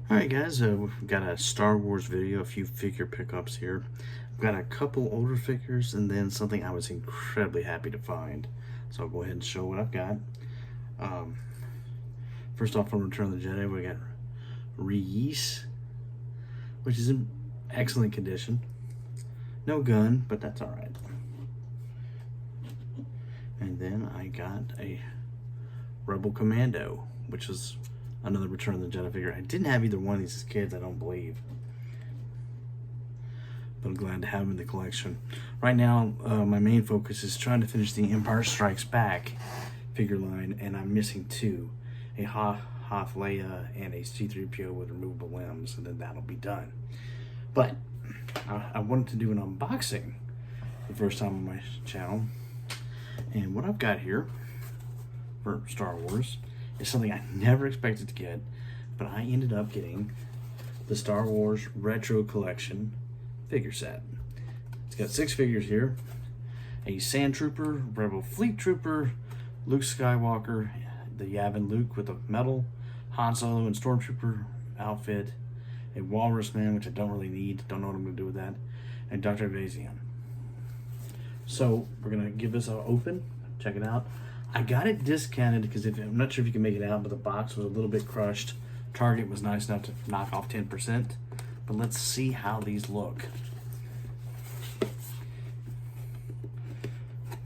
Alright guys, we've got a Star Wars video, a few figure pickups here. I've got a couple older figures and then something I was incredibly happy to find. So I'll go ahead and show what I've got. Um, First off, from Return of the Jedi, we got Reese, which is in excellent condition. No gun, but that's alright. And then I got a Rebel Commando, which is another Return of the Jedi figure. I didn't have either one of these as kids, I don't believe. But I'm glad to have them in the collection. Right now, my main focus is trying to finish the Empire Strikes Back figure line, and I'm missing two. A Hoth Leia and a C-3PO with removable limbs, and then that'll be done. But I wanted to do an unboxing for the first time on my channel. And what I've got here for Star Wars is something I never expected to get, but I ended up getting the Star Wars Retro Collection figure set. It's got 6 figures here: a Sand Trooper, Rebel Fleet Trooper, Luke Skywalker, the Yavin Luke with a medal, Han Solo and Stormtrooper outfit, a Walrus Man, which I don't really need, don't know what I'm going to do with that, and Dr. Vazian. So we're going to give this an open, check it out. I got it discounted because I'm not sure if you can make it out, but the box was a little bit crushed. Target was nice enough to knock off 10%. But let's see how these look.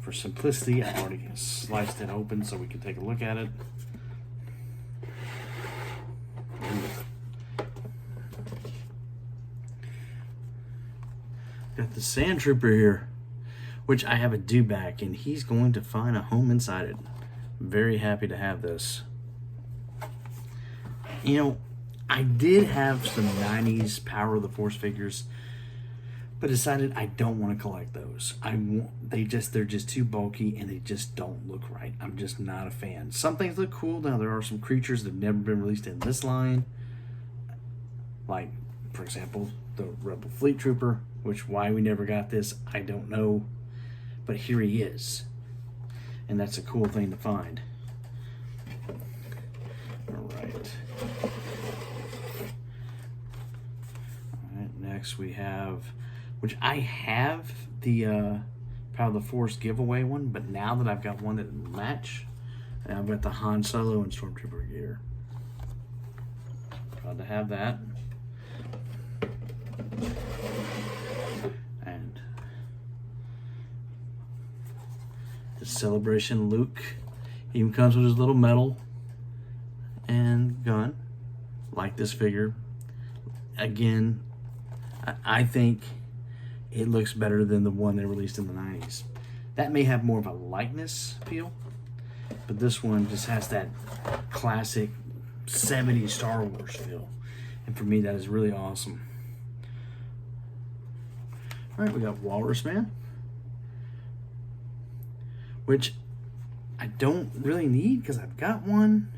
For simplicity, I've already sliced it open so we can take a look at it. Got the Sand Trooper here, which I have a dewback, and he's going to find a home inside it. I'm very happy to have this. You know, I did have some 90s Power of the Force figures, but decided I don't want to collect those. They're just too bulky and they just don't look right. I'm just not a fan. Some things look cool. Now there are some creatures that have never been released in this line, like for example the Rebel Fleet Trooper, which why we never got this I don't know, but here he is, and that's a cool thing to find. Alright, next we have, which I have the Power of the Force giveaway one, but now that I've got one that match, I've got the Han Solo and Stormtrooper gear. Proud to have that. And the Celebration Luke even comes with his little medal and gun, like this figure. Again, I think it looks better than the one they released in the 90s. That may have more of a likeness feel, but this one just has that classic 70s Star Wars feel. And for me, that is really awesome. All right, we got Walrus Man, which I don't really need because I've got one.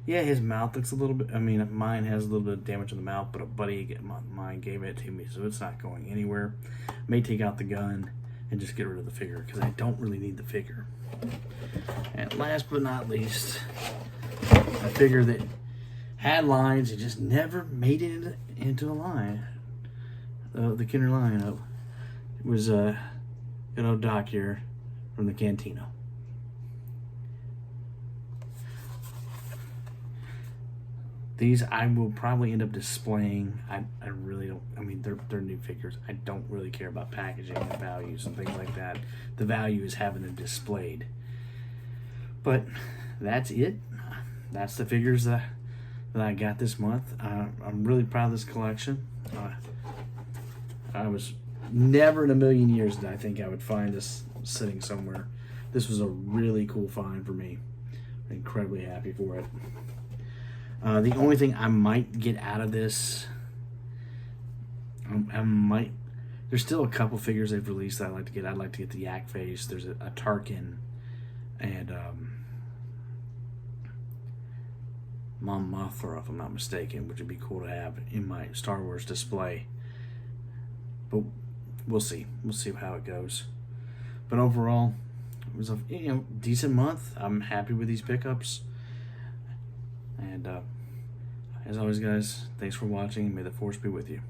Yeah, his mouth looks a little bit, mine has a little bit of damage in the mouth, but a buddy of mine gave it to me, so it's not going anywhere. I may take out the gun and just get rid of the figure because I don't really need the figure. And last but not least, a figure that had lines, it just never made it into a line. The Kinder lineup. It was good old Doc here from the Cantina. These I will probably end up displaying. I really don't, they're new figures. I don't really care about packaging and values and things like that. The value is having them displayed. But that's it. That's the figures that I got this month. I'm really proud of this collection. I was never in a million years that I think I would find this sitting somewhere. This was a really cool find for me. I'm incredibly happy for it. The only thing I might get out of this, there's still a couple figures they've released that I'd like to get. I'd like to get the Yak Face. There's a Tarkin and Mon Mothra, if I'm not mistaken, which would be cool to have in my Star Wars display. But we'll see. We'll see how it goes. But overall, it was a decent month. I'm happy with these pickups. And As always, guys, thanks for watching. May the force be with you.